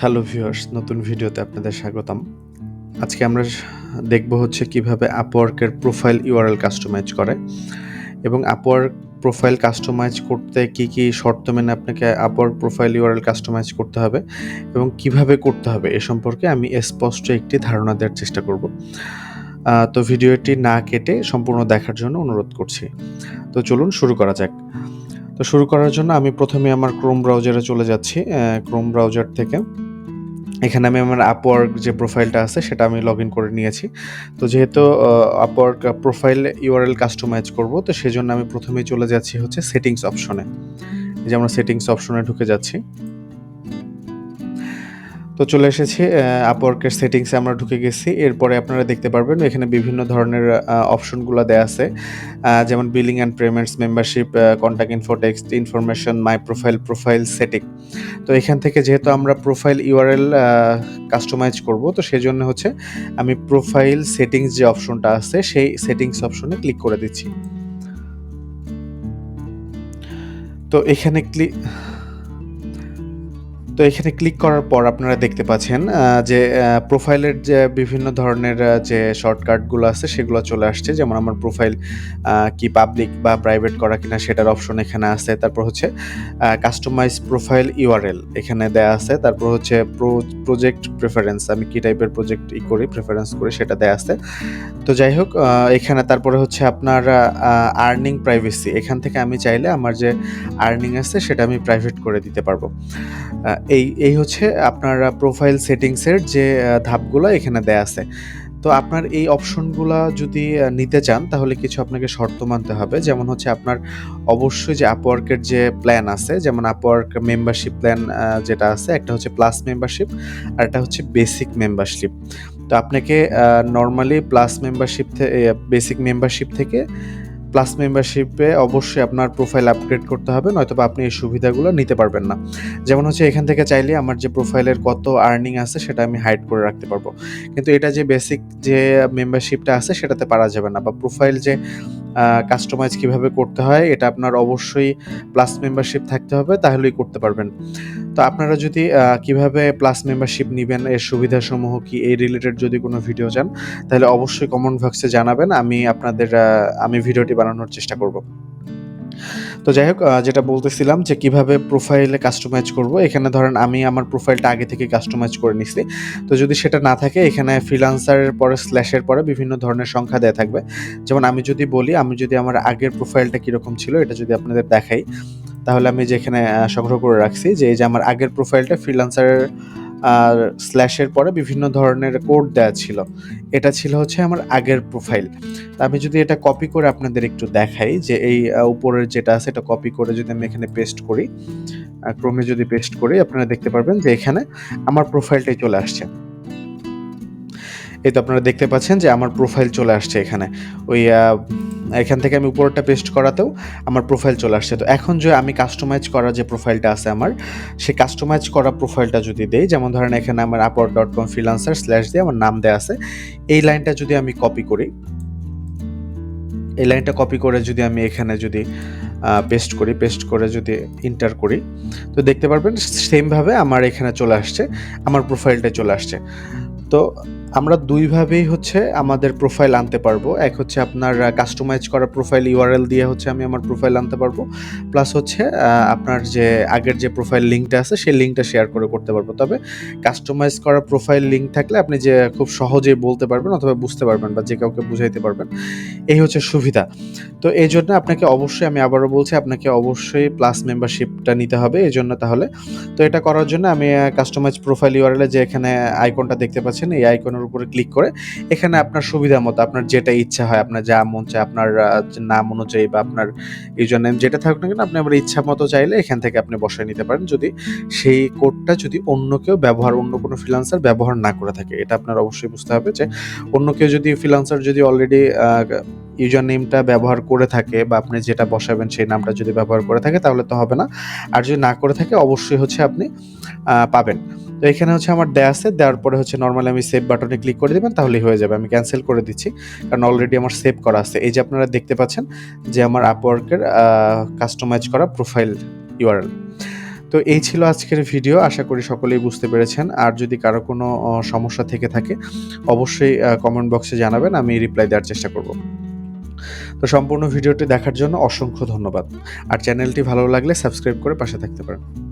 Hello viewers, নতুন ভিডিওতে আপনাদের স্বাগতম। আজকে আমরা দেখব হচ্ছে কিভাবে আপওয়ার্কের প্রোফাইল ইউআরএল কাস্টমাইজ করে এবং আপওয়ার্ক প্রোফাইল কাস্টমাইজ করতে কি শর্ত মেনে আপনাকে আপওয়ার্ক প্রোফাইল ইউআরএল কাস্টমাইজ করতে হবে এবং কিভাবে করতে হবে এ সম্পর্কে আমি স্পষ্ট একটি ধারণা দেওয়ার চেষ্টা করব। তো ভিডিওটি না কেটে সম্পূর্ণ দেখার জন্য অনুরোধ করছি। তো চলুন শুরু করা যাক। তো শুরু করার জন্য আমি প্রথমে আমার ক্রোম ব্রাউজারে চলে যাচ্ছি। ক্রোম ব্রাউজার থেকে এখানে আমি আমার আপওয়ার্ক যে প্রোফাইলটা আছে সেটা আমি লগ ইন করে নিয়েছি। তো যেহেতু আপওয়ার্ক প্রোফাইল ইউআরএল কাস্টমাইজ করব, তো সেজন্য আমি প্রথমেই চলে যাচ্ছি হচ্ছে সেটিংস অপশনে। এই যে আমরা সেটিংস অপশনে ঢুকে যাচ্ছি। তো চলে এসেছি আপওয়ার্কের সেটিংসে আমরা ঢুকে গেছি। এরপরে আপনারা দেখতে পারবেন এখানে বিভিন্ন ধরনের অপশনগুলো দেয়া আছে। যেমন billing and payments, membership, contact info, text information, my profile, profile setting. তো এখান থেকে যেহেতু আমরা প্রোফাইল ইউআরএল কাস্টমাইজ করব, তো সেজন্য হচ্ছে আমি প্রোফাইল সেটিংস যে অপশনটা আছে সেই সেটিংস অপশনে ক্লিক করে দিচ্ছি। তো এখানে ক্লিক করার পর আপনারা দেখতে পাচ্ছেন যে প্রোফাইলের যে বিভিন্ন ধরনের যে শর্টকাটগুলো আছে সেগুলো চলে আসছে। যেমন আমার প্রোফাইল কি পাবলিক বা প্রাইভেট করা কিনা সেটার অপশন এখানে আছে। তারপর হচ্ছে কাস্টমাইজ প্রোফাইল ইউআরএল এখানে দেয়া আছে। তারপর হচ্ছে প্রজেক্ট প্রেফারেন্স, আমি কি টাইপের প্রজেক্ট প্রেফারেন্স করি সেটা দেয়া আছে। তো যাই হোক, এখানে তারপরে হচ্ছে আপনার আর্নিং প্রাইভেসি, এখান থেকে আমি চাইলে আমার যে আর্নিং আছে সেটা আমি প্রাইভেট করে দিতে পারবো। এই হচ্ছে আপনার প্রোফাইল সেটিংসের যে ধাপগুলো এখানে দেয়া আছে। তো আপনার এই অপশনগুলা যদি নিতে চান তাহলে কিছু আপনাকে শর্ত মানতে হবে। যেমন হচ্ছে আপনার অবশ্যই যে আপওয়ার্কের যে প্ল্যান আছে, যেমন আপওয়ার্ক মেম্বারশিপ প্ল্যান যেটা আছে, একটা হচ্ছে প্লাস মেম্বারশিপ আর একটা হচ্ছে বেসিক মেম্বারশিপ। তো আপনাকে normally plus membership basic membership থেকে প্লাস মেম্বারশিপে অবশ্যই আপনার প্রোফাইল আপগ্রেড করতে হবে, নয়তোবা আপনি এই সুবিধাগুলো নিতে পারবেন না। যেমন হচ্ছে এখান থেকে চাইলে আমার যে প্রোফাইলের কত আর্নিং আছে সেটা আমি হাইড করে রাখতে পারবো। কিন্তু এটা যে বেসিক যে মেম্বারশিপটা আছে সেটাতে পারা যাবে না, বা প্রোফাইল যে কাস্টমাইজ কিভাবে করতে হয় এটা আপনার অবশ্যই প্লাস মেম্বারশিপ থাকতে হবে, তাহলেই করতে পারবেন। তো আপনারা যদি কিভাবে প্লাস মেম্বারশিপ নিবেন, এর সুবিধাসমূহ কি, এই রিলেটেড যদি কোনো ভিডিও চান তাহলে অবশ্যই কমেন্ট বক্সে জানাবেন। আমি ভিডিওটি বানানোর চেষ্টা করব। তো যাই হোক, যেটা বলতেছিলাম যে কিভাবে প্রোফাইলে কাস্টমাইজ করব। এখানে ধরেন আমি আমার প্রোফাইলটা আগে থেকে কাস্টমাইজ করে নিছি। তো যদি সেটা না থাকে, এখানে ফ্রিল্যান্সারের পরে স্ল্যাশের পরে বিভিন্ন ধরনের সংখ্যা দেয়া থাকবে। যেমন আমি যদি বলি, আমি যদি আমার আগের প্রোফাইলটা কিরকম ছিল এটা যদি আপনাদের দেখাই, তাহলে আমি যেখানে সংগ্রহ করে রাখছি যে এই যে আমার আগের প্রোফাইলটা ফ্রিল্যান্সারের আর স্ল্যাশের পরে বিভিন্ন ধরনের কোড দেওয়া ছিল। এটা ছিল হচ্ছে আমার আগের প্রোফাইল। তা আমি যদি এটা কপি করে আপনাদের একটু দেখাই যে এই উপরের যেটা আছে এটা কপি করে যদি আমি এখানে পেস্ট করি, ক্রোমে যদি পেস্ট করি, আপনারা দেখতে পারবেন যে এখানে আমার প্রোফাইলটাই চলে আসছে। এই তো আপনারা দেখতে পাচ্ছেন যে আমার প্রোফাইল চলে আসছে এখানে। ওই এখান থেকে আমি উপরটা পেস্ট করাতেও আমার প্রোফাইল চলে আসছে। তো এখন যে আমি কাস্টমাইজ করা যে প্রোফাইলটা আছে আমার, সেই কাস্টমাইজ করা প্রোফাইলটা যদি দেই, যেমন ধরেন এখানে আমার upwork.com freelancer স্ল্যাশ দিয়ে আমার নাম দেয়া আছে। এই লাইনটা যদি আমি কপি করি, এই লাইনটা কপি করে যদি আমি এখানে যদি পেস্ট করে যদি এন্টার করি, তো দেখতে পারবেন সেমভাবে আমার এখানে চলে আসছে, আমার প্রোফাইলটা চলে আসছে। তো আমরা দুইভাবেই হচ্ছে আমাদের প্রোফাইল আনতে পারবো। এক হচ্ছে আপনার কাস্টমাইজ করা প্রোফাইল ইউআরএল দিয়ে হচ্ছে আমি আমার প্রোফাইল আনতে পারবো, প্লাস হচ্ছে আপনার যে আগের যে প্রোফাইল লিঙ্কটা আছে সেই লিঙ্কটা শেয়ার করে করতে পারবো। তবে কাস্টমাইজ করা প্রোফাইল লিঙ্ক থাকলে আপনি যে খুব সহজেই বলতে পারবেন অথবা বুঝতে পারবেন বা যে কাউকে বুঝাইতে পারবেন, এই হচ্ছে সুবিধা। তো এই জন্য আপনাকে অবশ্যই, আমি আবারও বলছি, আপনাকে অবশ্যই প্লাস মেম্বারশিপটা নিতে হবে এই জন্য। তাহলে তো এটা করার জন্য আমি কাস্টমাইজ প্রোফাইল ইউআরএল যে এখানে আইকনটা দেখতে পাচ্ছেন, এই আইকনের উপরে ক্লিক করে এখানে আপনার সুবিধা মতো আপনার যেটা ইচ্ছা হয়, আপনার যা মন চায়, আপনার নাম অনুযায়ী বা আপনার ইউজার নেম যেটা থাকুক না কেন, আপনি আমার ইচ্ছা মতো চাইলে এখান থেকে আপনি বসায় নিতে পারেন, যদি সেই কোডটা যদি অন্য কেউ অন্য কোনো ফ্রিল্যান্সার ব্যবহার না করে থাকে। এটা আপনার অবশ্যই বুঝতে হবে যে অন্য কেউ যদি ফ্রিল্যান্সার যদি অলরেডি ইউজার নেমটা ব্যবহার করে থাকে বা আপনি যেটা বসাবেন সেই নামটা যদি ব্যবহার করে থাকে তাহলে তো হবে না। আর যদি না করে থাকে অবশ্যই হচ্ছে আপনি পাবেন। তো এখানে হচ্ছে আমার দেয়া আছে, দেওয়ার পরে হচ্ছে নরমালি আমি সেভ বাটনে ক্লিক করে দিবেন, তাহলেই হয়ে যাবে। আমি ক্যান্সেল করে দিচ্ছি কারণ অলরেডি আমার সেভ করা আছে। এই যে আপনারা দেখতে পাচ্ছেন যে আমার আপওয়ার্কের কাস্টমাইজ করা প্রোফাইল ইউআরএল। তো এই ছিল আজকের ভিডিও। আশা করি সকলেই বুঝতে পেরেছেন। আর যদি কারো কোনো সমস্যা থেকে থাকে অবশ্যই কমেন্ট বক্সে জানাবেন। আমি রিপ্লাই দেওয়ার চেষ্টা করব। তো সম্পূর্ণ ভিডিওটি দেখার জন্য অসংখ্য ধন্যবাদ। আর চ্যানেলটি ভালো লাগলে সাবস্ক্রাইব করে পাশে থাকতে পারেন।